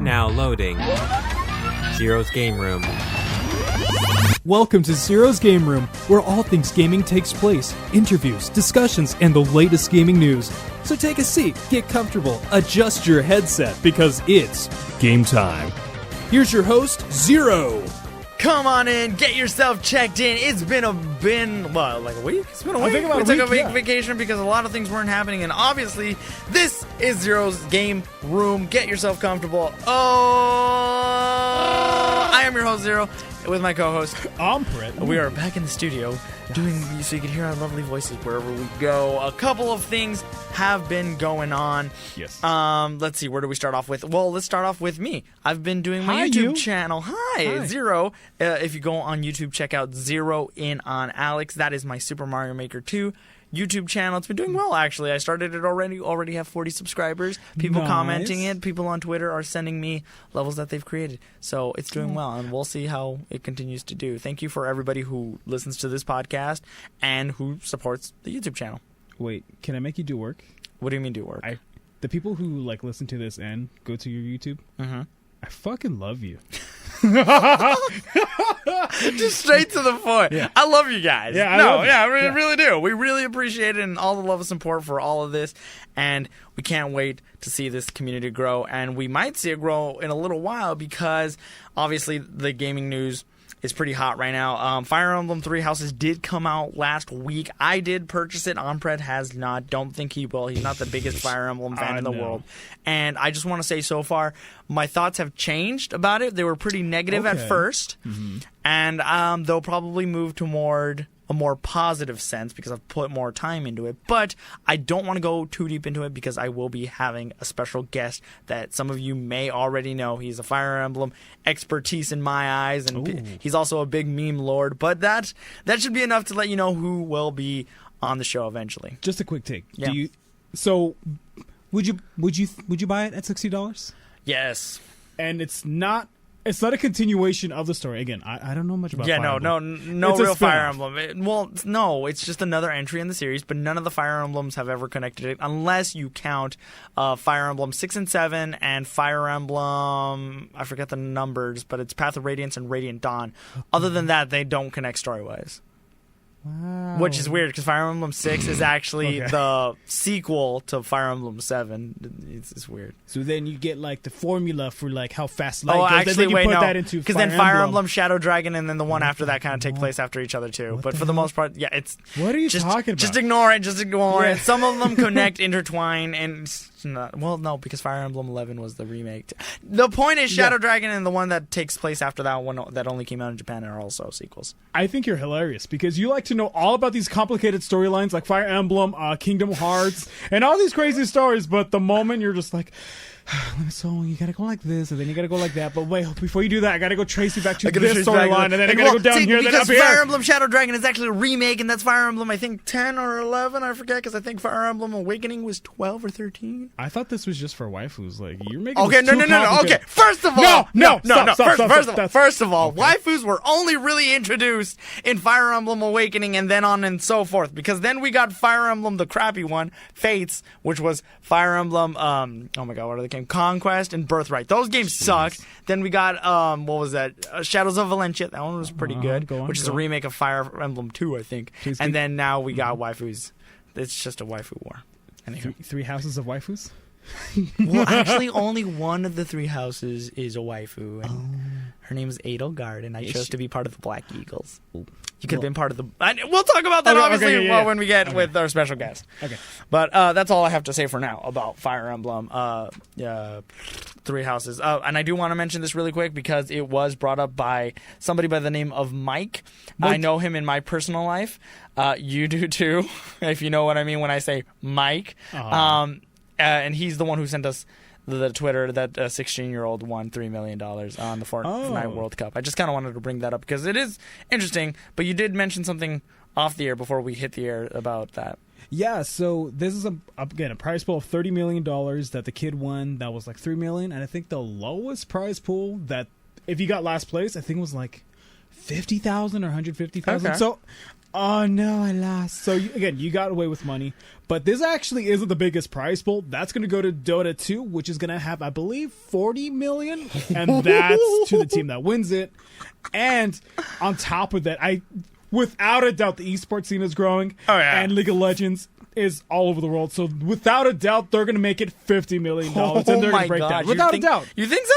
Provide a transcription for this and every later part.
Now loading. Zero's Game Room. Welcome to Zero's Game Room, where all things gaming takes place. Interviews, discussions, and the latest gaming news. So take a seat, get comfortable, adjust your headset, because it's game time. Here's your host, Zero. Come on in, get yourself checked in. It's been like a week? It's been a week. We took a week vacation because a lot of things weren't happening, and obviously, this is Zero's Game Room. Get yourself comfortable. I am your host, Zero, with my co-host. I'm Brett. We are back in the studio doing these so you can hear our lovely voices wherever we go. A couple of things have been going on. Yes. Let's see, where do we start off with? Well, let's start off with me. I've been doing my YouTube channel. Hi, Zero. If you go on YouTube, check out Zero in on Alex. That is my Super Mario Maker 2 YouTube channel. It's been doing well, actually. I started it already have 40 subscribers. People commenting it. People on Twitter are sending me levels that they've created. So it's doing well, and we'll see how it continues to do. Thank you for everybody who listens to this podcast and who supports the YouTube channel. Wait, can I make you do work? What do you mean do work? The people who listen to this and go to your YouTube, I fucking love you. Just straight to the point. Yeah. I love you guys. Yeah, I really do. We really appreciate it and all the love and support for all of this. And we can't wait to see this community grow. And we might see it grow in a little while because obviously the gaming news is pretty hot right now. Fire Emblem Three Houses did come out last week. I did purchase it. Ompred has not. Don't think he will. He's not the biggest Fire Emblem fan in the world. And I just want to say so far, my thoughts have changed about it. They were pretty negative at first. And they'll probably move toward a more positive sense because I've put more time into it. But I don't want to go too deep into it because I will be having a special guest that some of you may already know. He's a Fire Emblem expertise in my eyes, and he's also a big meme lord. But that should be enough to let you know who will be on the show eventually. Just a quick take. Yeah. Would you buy it at $60? Yes. And it's not a continuation of the story. Again, I don't know much about Fire Emblem. No real Fire Emblem. No, it's just another entry in the series, but none of the Fire Emblems have ever connected it, unless you count Fire Emblem 6 and 7 and Fire Emblem, I forget the numbers, but it's Path of Radiance and Radiant Dawn. Other than that, they don't connect story-wise. Wow. Which is weird, because Fire Emblem 6 is actually the sequel to Fire Emblem 7. It's weird. So then you get the formula for how fast light goes. Actually, wait, no. Because then Fire Emblem Shadow Dragon and then the one after that kind of take place after each other too. But for the most part, yeah, it's... What are you talking about? Just ignore it. It. Some of them connect, intertwine, and... no, because Fire Emblem 11 was the remake. The point is Shadow Dragon and the one that takes place after that one that only came out in Japan are also sequels. I think you're hilarious because you like to know all about these complicated storylines like Fire Emblem, Kingdom Hearts, and all these crazy stories, but the moment you're just like... So you gotta go like this, and then you gotta go like that. But wait, before you do that, I gotta go trace you back to this storyline, and then I gotta go down here, then up here. Fire Emblem Shadow Dragon is actually a remake, and that's Fire Emblem, I think 10 or 11, I forget, because I think Fire Emblem Awakening was 12 or 13. I thought this was just for waifus. You're making no. Okay, first of all, First of all, okay. Waifus were only really introduced in Fire Emblem Awakening, and then on and so forth, because then we got Fire Emblem, the crappy one, Fates, which was Fire Emblem. Oh my God, what are they? Conquest and Birthright. Those games suck. Then we got what was that? Shadows of Valencia. That one was pretty good, which is a remake of Fire Emblem 2, I think. And then now we got waifus. It's just a waifu war. Anyway. Three houses of waifus? Well, actually, only one of the 3 houses is a waifu, and her name is Edelgard, and I chose to be part of the Black Eagles. You could have been part of the... We'll talk about that, obviously, when we get with our special guest. Okay. But that's all I have to say for now about Fire Emblem Three Houses. And I do want to mention this really quick because it was brought up by somebody by the name of Mike. I know him in my personal life. You do, too, if you know what I mean when I say Mike. And he's the one who sent us the Twitter that a 16-year-old won $3 million on the Fortnite World Cup. I just kind of wanted to bring that up because it is interesting, but you did mention something off the air before we hit the air about that. Yeah, so this is, a prize pool of $30 million that the kid won. That was $3 million, and I think the lowest prize pool that, if you got last place, I think was 50,000 or 150,000. Okay. So, oh no, I lost. So again, you got away with money, but this actually isn't the biggest prize pool. That's going to go to Dota 2, which is going to have, I believe, 40 million, and that's to the team that wins it. And on top of that, without a doubt, the esports scene is growing. Oh, yeah. And League of Legends is all over the world. So without a doubt, they're going to make it $50 million, and they're going to break that. Without a doubt. You think so?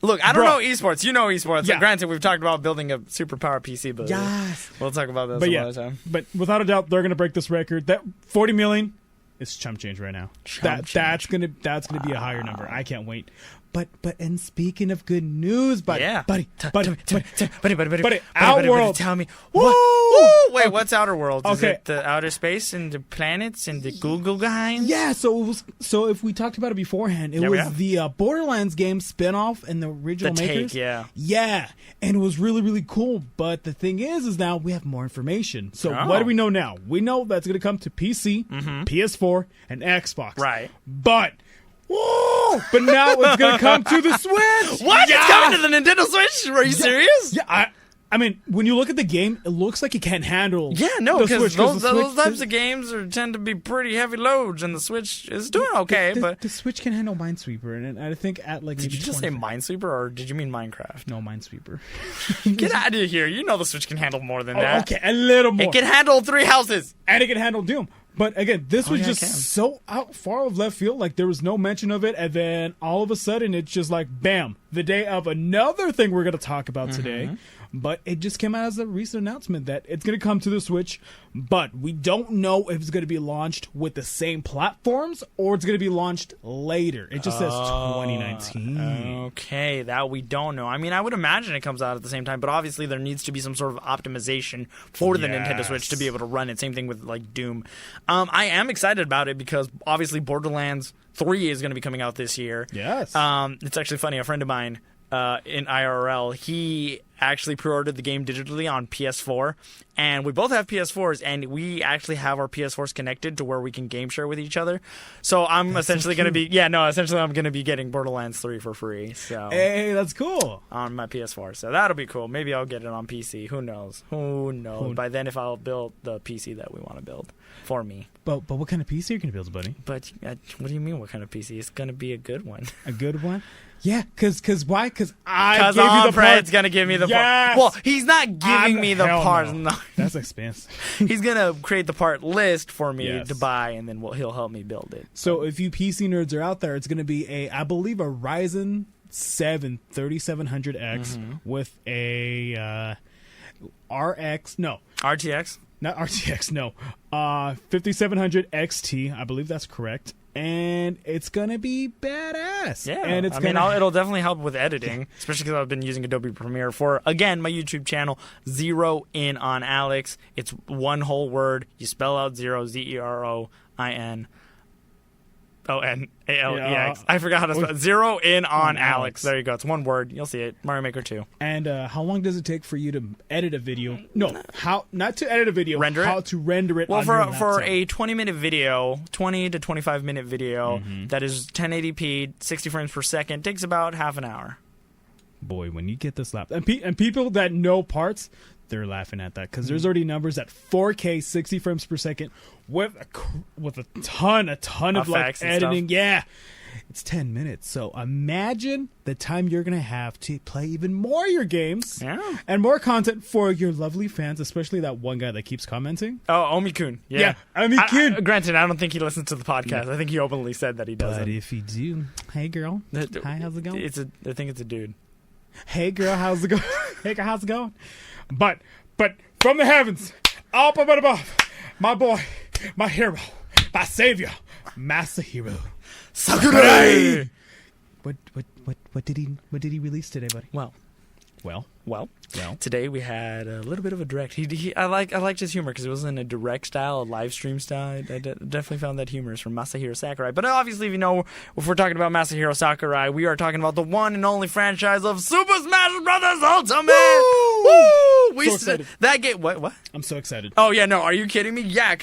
Look, I don't Bro. know esports. You know esports. Yeah. Granted, we've talked about building a superpower PC, but Yes. we'll talk about this But another time. but without a doubt, they're going to break this record. That 40 million is chump change right now. That's gonna be a higher number. I can't wait. But and speaking of good news, buddy, Yeah. buddy, Buddy, Outworld. tell me. Woo! Woo! Wait, what's Outer World? Is Okay. it the outer space and the planets and the Google guys? Yeah, so if we talked about it beforehand, it Yeah, we was have. the Borderlands game spin-off and the original The makers. take, yeah. Yeah, and it was really, really cool. But the thing is now we have more information. So Oh. what do we know now? We know that's going to come to PC, PS4, and Xbox. Right. But, whoa! But now it's going to come to the Switch! What? Yeah! It's coming to the Nintendo Switch? Are you serious? Yeah, I mean, when you look at the game, it looks like it can't handle Yeah, no, the because Switch, those the Switch- types of games tend to be pretty heavy loads, and the Switch is doing okay. But the Switch can handle Minesweeper, and I think at like did maybe you just say 20 Minesweeper, or did you mean Minecraft? No, Minesweeper. Get out of here! You know the Switch can handle more than that. Okay, a little more. It can handle 3 houses. And it can handle Doom. But again, this was yeah, it just can. so out far of left field. Like, there was no mention of it. And then all of a sudden, it's just like, bam, the day of another thing we're going to talk about today. But it just came out as a recent announcement that it's going to come to the Switch. But we don't know if it's going to be launched with the same platforms or it's going to be launched later. It just says 2019. Okay, that we don't know. I mean, I would imagine it comes out at the same time, but obviously there needs to be some sort of optimization for the Nintendo Switch to be able to run it. Same thing with like Doom. I am excited about it because obviously Borderlands 3 is going to be coming out this year. Yes. It's actually funny. A friend of mine in IRL, he actually pre-ordered the game digitally on PS4, and we both have PS4s, and we actually have our PS4s connected to where we can game share with each other. So I'm essentially going to be I'm going to be getting Borderlands 3 for free. So Hey, that's cool. on my PS4, so that'll be cool. Maybe I'll get it on PC. Who knows? By then, if I'll build the PC that we want to build for me. But what kind of PC are you going to build, buddy? But what do you mean? What kind of PC? It's going to be a good one. A good one? Yeah, because why? Because I gave you the Alfred's part. going to give me the Yes! part. Well, he's not giving me the Hell part. no. No. That's expensive. He's going to create the part list for me Yes. to buy, and then he'll help me build it. So if you PC nerds are out there, it's going to be I believe a Ryzen 7 3700X with a RTX? not RTX, no, 5700 XT. I believe that's correct. And it's going to be badass. Yeah, and it's it'll definitely help with editing, especially because I've been using Adobe Premiere for, again, my YouTube channel, Zero In on Alex. It's one whole word. You spell out zero, ZeroInAlex. I forgot how to spell it. Zero In on Alex. There you go. It's one word. You'll see it. Mario Maker 2. And how long does it take for you to edit a video? No, not to edit a video. Render it? How to render it? Well, on your for laptop. a 20-minute video, 20 to 25-minute video that is 1080p, 60 frames per second, takes about half an hour. Boy, when you get this laptop, and people that know parts, they're laughing at that because there's already numbers at 4K, 60 frames per second with a ton of like Effects and editing. stuff. Yeah, it's 10 minutes. So imagine the time you're gonna have to play even more of your games, and more content for your lovely fans, especially that one guy that keeps commenting. Oh, Omi-kun. Yeah, Omi-kun. Granted, I don't think he listens to the podcast. I think he openly said that he doesn't. But if you do, hey girl, hi, how's it going? I think it's a dude. Hey girl, how's it going? Hey girl, how's it going? But from the heavens, up above, my boy, my hero, my savior, Masahiro Sakurai. What did he release today, buddy? Well, today we had a little bit of a direct. I liked his humor because it wasn't a direct style, a live stream style. I definitely found that humorous from Masahiro Sakurai. But obviously, if we're talking about Masahiro Sakurai, we are talking about the one and only franchise of Super Smash Bros. Ultimate. Woo! We So excited. that game. What? I'm so excited. Oh yeah, no, are you kidding me? Yeah,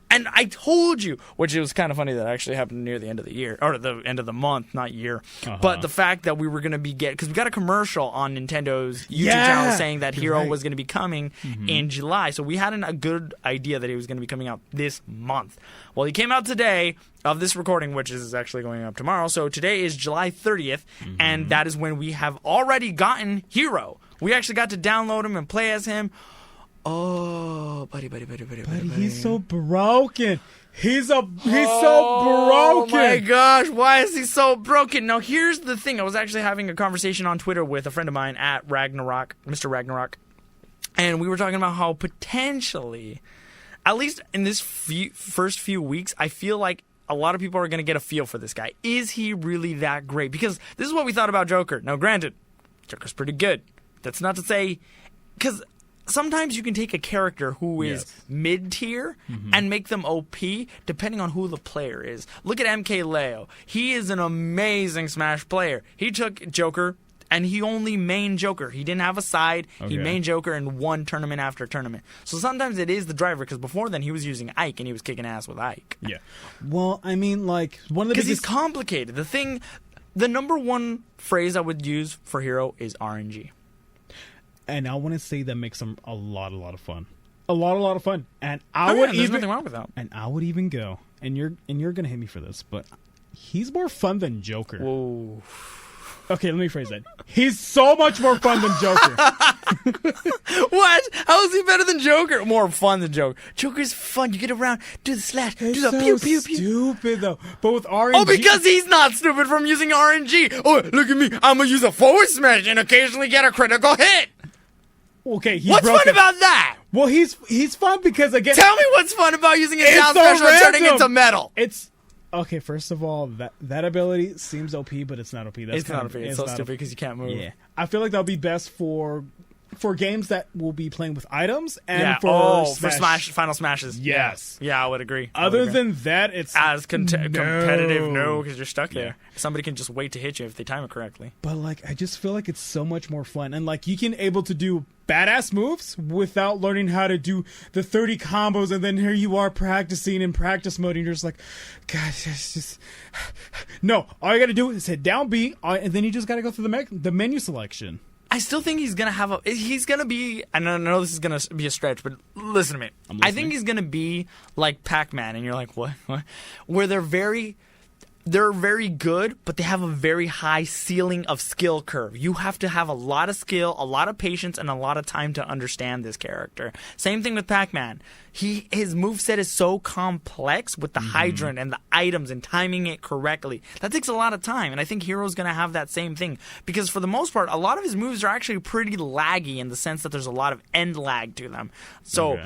and I told you, which it was kind of funny that actually happened near the end of the year or the end of the month, not year. But the fact that we were gonna be because we got a commercial on Nintendo's YouTube channel saying that Hero was gonna be coming in July, so we had a good idea that he was gonna be coming out this month. Well, he came out today of this recording, which is actually going up tomorrow. So today is July 30th, and that is when we have already gotten Hero. We actually got to download him and play as him. Oh, buddy. He's so broken. He's so broken. Oh my gosh, why is he so broken? Now, here's the thing. I was actually having a conversation on Twitter with a friend of mine at Ragnarok, Mr. Ragnarok, and we were talking about how potentially, at least in this first few weeks, I feel like a lot of people are going to get a feel for this guy. Is he really that great? Because this is what we thought about Joker. Now, granted, Joker's pretty good. That's not to say, because sometimes you can take a character who is mid-tier and make them OP depending on who the player is. Look at MK Leo. He is an amazing Smash player. He took Joker and he only main Joker. He didn't have a side. He main Joker and won tournament after tournament. So sometimes it is the driver, because before then he was using Ike and he was kicking ass with Ike. Yeah. Well, I mean, like, one of the because he's complicated. The number one phrase I would use for Hero is RNG. And I want to say that makes him a lot of fun. A lot of fun. And there's nothing wrong with that. And I would even go, and you're gonna hit me for this, but he's more fun than Joker. Whoa. Okay, let me phrase that. He's so much more fun than Joker. What? How is he better than Joker? More fun than Joker. Joker's fun. You get around, do the slash, do the pew pew pew. Stupid though. But with RNG. Oh, because he's not stupid from using RNG. Oh, look at me. I'm gonna use a forward smash and occasionally get a critical hit. Okay, what's fun about that? Well, he's fun because, again, tell me what's fun about using a down special and turning into metal. It's okay. First of all, that ability seems OP, but it's not OP. It's not OP. It's so stupid because you can't move. Yeah, I feel like that'll be best for games that will be playing with items and for Final Smashes. Yes. Yeah, I would agree. Other than that, it's as competitive. No, because you're stuck there. Somebody can just wait to hit you if they time it correctly. But like, I just feel like it's so much more fun, and like you can able to do badass moves without learning how to do the 30 combos, and then here you are practicing in practice mode, and you're just like, gosh, it's just no. All you got to do is hit down B, and then you just got to go through the menu selection. I still think he's gonna be. I know this is gonna be a stretch, but listen to me. I think he's gonna be like Pac-Man, and you're like, what? Where they're very good, but they have a very high ceiling of skill curve. You have to have a lot of skill, a lot of patience, and a lot of time to understand this character. Same thing with Pac-Man. His moveset is so complex with the hydrant and the items and timing it correctly. That takes a lot of time, and I think Hero's going to have that same thing. Because for the most part, a lot of his moves are actually pretty laggy in the sense that there's a lot of end lag to them. So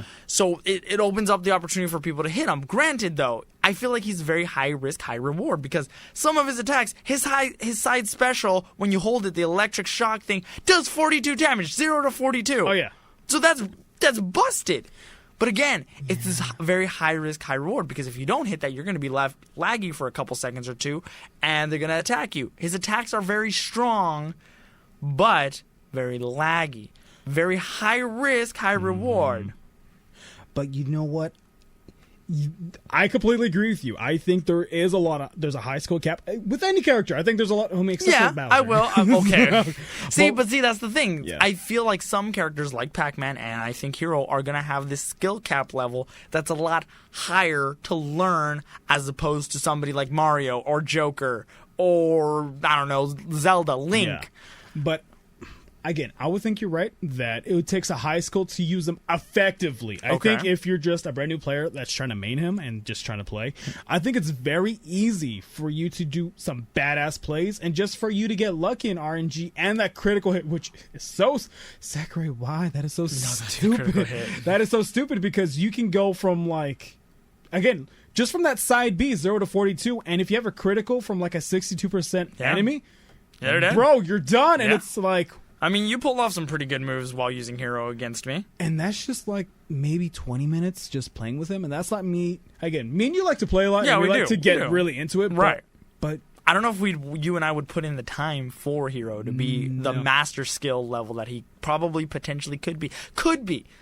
it opens up the opportunity for people to hit him. Granted, though, I feel like he's very high risk, high reward, because some of his attacks, his side special, when you hold it, the electric shock thing, does 42 damage, 0 to 42. Oh, yeah. So that's busted. But again, it's this very high risk, high reward, because if you don't hit that, you're going to be left laggy for a couple seconds or two, and they're going to attack you. His attacks are very strong, but very laggy. Very high risk, high reward. But you know what? I completely agree with you. I think there's a high skill cap with any character. I think there's a lot who makes Bowser. I will. Okay. See, that's the thing. Yeah. I feel like some characters like Pac-Man and I think Hero are going to have this skill cap level that's a lot higher to learn as opposed to somebody like Mario or Joker or, I don't know, Zelda, Link. Yeah. But again, I would think you're right that it takes a high skill to use them effectively. I think if you're just a brand new player that's trying to main him and just trying to play, I think it's very easy for you to do some badass plays and just for you to get lucky in RNG and that critical hit, which is so Sakurai. Why? That is so stupid. That is so stupid because you can go from like, again, just from that side B 0 to 42, and if you have a critical from like a 62% enemy, bro, you're done. And it's like, I mean, you pulled off some pretty good moves while using Hero against me. And that's just like maybe 20 minutes just playing with him. And that's not me. Again, me and you like to play a lot. Yeah, and we like do. to get really into it. Right. But I don't know if you and I would put in the time for Hero to be the master skill level that he probably potentially could be.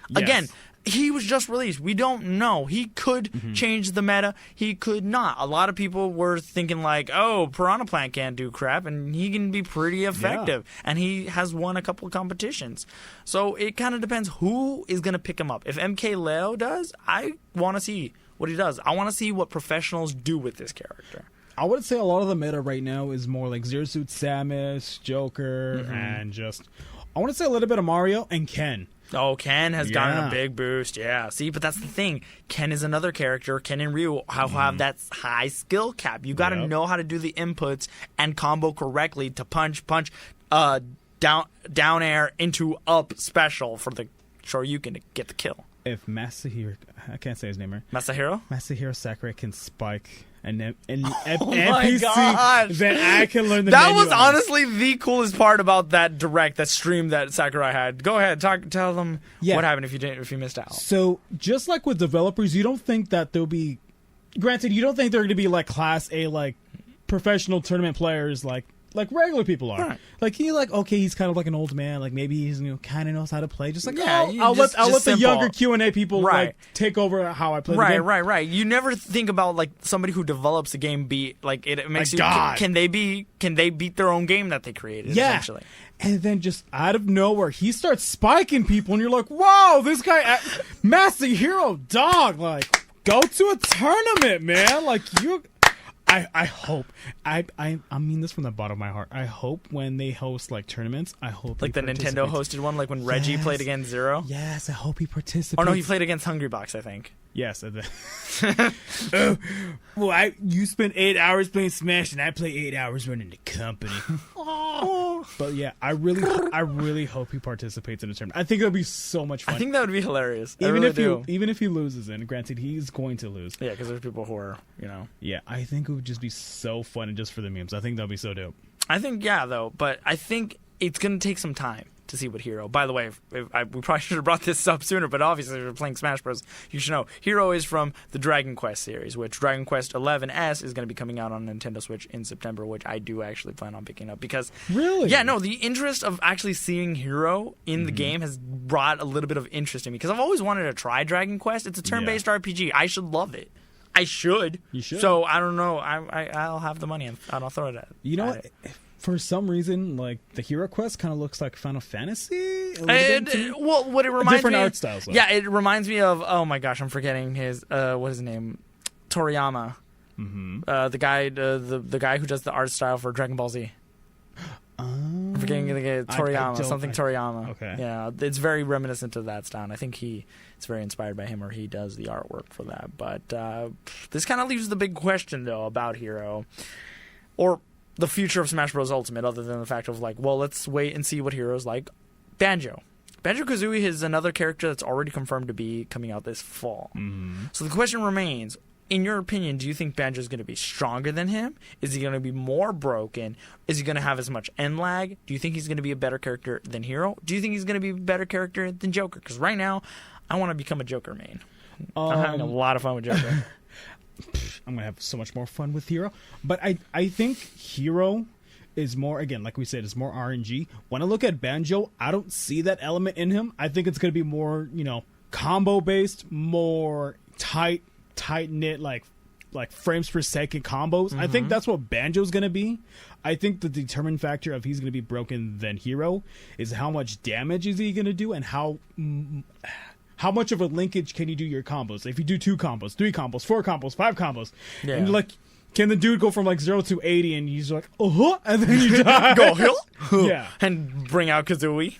Yes. Again, he was just released. We don't know. He could change the meta. He could not. A lot of people were thinking like, oh, Piranha Plant can't do crap, and he can be pretty effective. Yeah. And he has won a couple of competitions. So it kind of depends who is going to pick him up. If MK Leo does, I want to see what he does. I want to see what professionals do with this character. I would say a lot of the meta right now is more like Zero Suit Samus, Joker, and just... I want to say a little bit of Mario and Ken. Oh, Ken has gotten a big boost. Yeah. See, but that's the thing. Ken is another character. Ken and Ryu have that high skill cap. You got to know how to do the inputs and combo correctly to punch, down air into up special for the Shoryuken to get the kill. If Masahiro, I can't say his name right. Masahiro Sakurai can spike and NPC, then I can learn the That was honestly the coolest part about that stream that Sakurai had. Go ahead, tell them what happened if you missed out. So just like with developers, you don't think that there'll be, granted, you don't think they're going to be like Class A, like professional tournament players, like regular people are. Right. Like he's kind of like an old man. Like maybe he's kind of knows how to play. Just like I'll let the younger Q&A people like take over how I play the game. Right. You never think about like somebody who develops a game like it makes can they beat their own game that they created? Yeah. Essentially. And then just out of nowhere, he starts spiking people, and you're like, "Wow, this guy, Masahiro, dog! Like, go to a tournament, man! Like you." I hope. I mean this from the bottom of my heart. I hope when they host like tournaments, I hope like the Nintendo hosted one, like when Reggie played against Zero. Yes, I hope he participates. Oh no, he played against Hungrybox, I think. Yes. You spent 8 hours playing Smash, and I play 8 hours running the company. But yeah, I really hope he participates in the tournament. I think it would be so much fun. I think that would be hilarious. Even if he loses, and granted he's going to lose. Yeah, because there's people who are, Yeah, I think it would just be so fun and just for the memes. I think that'd be so dope. I think but I think it's gonna take some time to see what Hero. By the way, we probably should have brought this up sooner, but obviously if you're playing Smash Bros, you should know Hero is from the Dragon Quest series, which Dragon Quest 11S is going to be coming out on Nintendo Switch in September, which I do actually plan on picking up because the interest of actually seeing Hero in the game has brought a little bit of interest in me because I've always wanted to try Dragon Quest. It's a turn-based RPG. I should love it. I should. You should. So I don't know. I'll have the money and I'll throw it at it. You know what? For some reason, like the Hero Quest kind of looks like Final Fantasy. What it reminds different me, art styles. Though. Yeah, it reminds me of. Oh my gosh, I'm forgetting his. What is his name? Toriyama. The guy who does the art style for Dragon Ball Z. I'm forgetting the guy Toriyama. Toriyama. Okay. Yeah, it's very reminiscent of that style. And I think it's very inspired by him, or he does the artwork for that. But this kind of leaves the big question though about Hero, or the future of Smash Bros. Ultimate, other than the fact of like, well, let's wait and see what Hero's like. Banjo-Kazooie is another character that's already confirmed to be coming out this fall. So the question remains, in your opinion, do you think Banjo's going to be stronger than him? Is he going to be more broken? Is he going to have as much end lag? Do you think he's going to be a better character than Hero? Do you think he's going to be a better character than Joker? Because right now, I want to become a Joker main. I'm having a lot of fun with Joker. I'm gonna have so much more fun with Hero, but I think Hero is more, again, like we said, is more RNG. When I look at Banjo, I don't see that element in him. I think it's gonna be more, combo based, more tight knit, like frames per second combos. I think that's what Banjo's gonna be. I think the determining factor of he's gonna be broken than Hero is how much damage is he gonna do and how much of a linkage can you do your combos? If you do 2 combos, 3 combos, 4 combos, 5 combos, and you're like, can the dude go from like 0 to 80 and he's like, and then you die? Go hill? Yeah. And bring out Kazooie?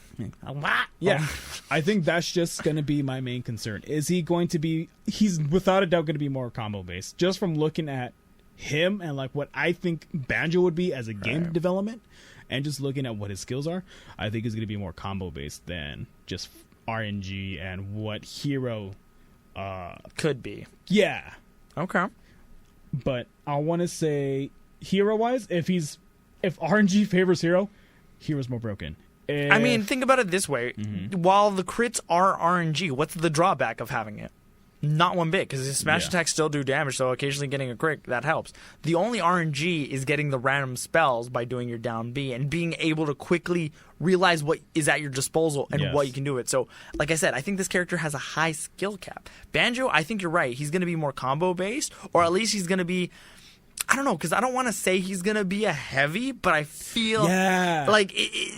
Yeah. I think that's just going to be my main concern. Is he going to be, he's without a doubt going to be more combo based. Just from looking at him and like what I think Banjo would be as a game development and just looking at what his skills are, I think he's going to be more combo based than just RNG and what Hero could be. Yeah. Okay. But I want to say Hero wise, if RNG favors Hero, Hero's more broken. I mean, think about it this way. While the crits are RNG, what's the drawback of having it? Not one bit, because his smash Yeah. attacks still do damage, so occasionally getting a crit, that helps. The only RNG is getting the random spells by doing your down B and being able to quickly realize what is at your disposal and Yes. what you can do it. So, like I said, I think this character has a high skill cap. Banjo, I think you're right. He's going to be more combo-based, or at least he's going to be... I don't know, because I don't want to say he's going to be a heavy, but I feel like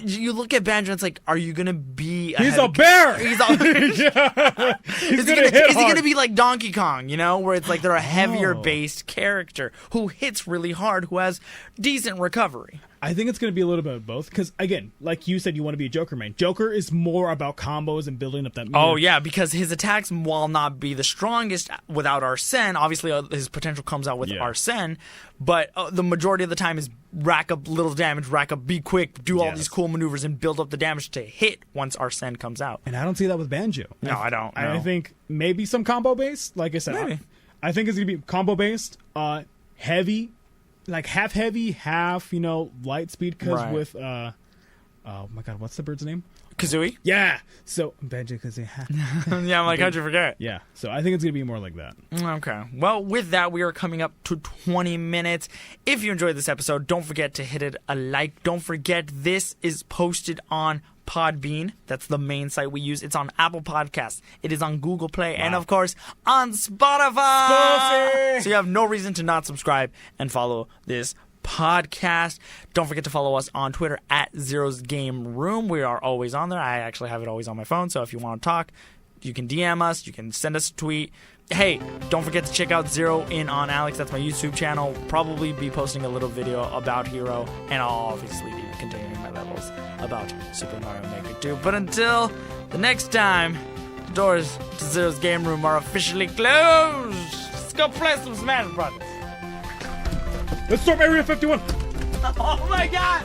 you look at Banjo and it's like, are you going to be a He's heavy a bear! He's a He's is he gonna hit going hard. to be like Donkey Kong, you know, where it's like they're a heavier based character who hits really hard, who has decent recovery? I think it's going to be a little bit of both because, again, like you said, you want to be a Joker main. Joker is more about combos and building up that meter. Oh, yeah, because his attacks, while not be the strongest without Arsene, obviously his potential comes out with Arsene, but the majority of the time is rack up little damage, rack up, be quick, do all these cool maneuvers, and build up the damage to hit once Arsene comes out. And I don't see that with Banjo. No, I don't. I no. think maybe some combo based. Like I said, Maybe. I think it's going to be combo based, heavy, like half heavy, half, light speed. Because Right. with, oh my God, what's the bird's name? Kazooie? Yeah. So, Banjo Kazooie. Yeah, I'm like, how'd you forget? Yeah. So I think it's going to be more like that. Okay. Well, with that, we are coming up to 20 minutes. If you enjoyed this episode, don't forget to hit it a like. Don't forget, this is posted on Podbean. That's the main site we use. It's on Apple Podcasts. It is on Google Play. And, of course, on Spotify. So you have no reason to not subscribe and follow this podcast. Don't forget to follow us on Twitter at Zero's Game Room. We are always on there. I actually have it always on my phone, so if you want to talk, you can DM us, you can send us a tweet. Hey, don't forget to check out Zero In on Alex. That's my YouTube channel. Probably be posting a little video about Hero, and I'll obviously be continuing my levels about Super Mario Maker 2. But until the next time, the doors to Zero's Game Room are officially closed. Let's go play some Smash Brothers. Let's storm Area 51. Oh my God!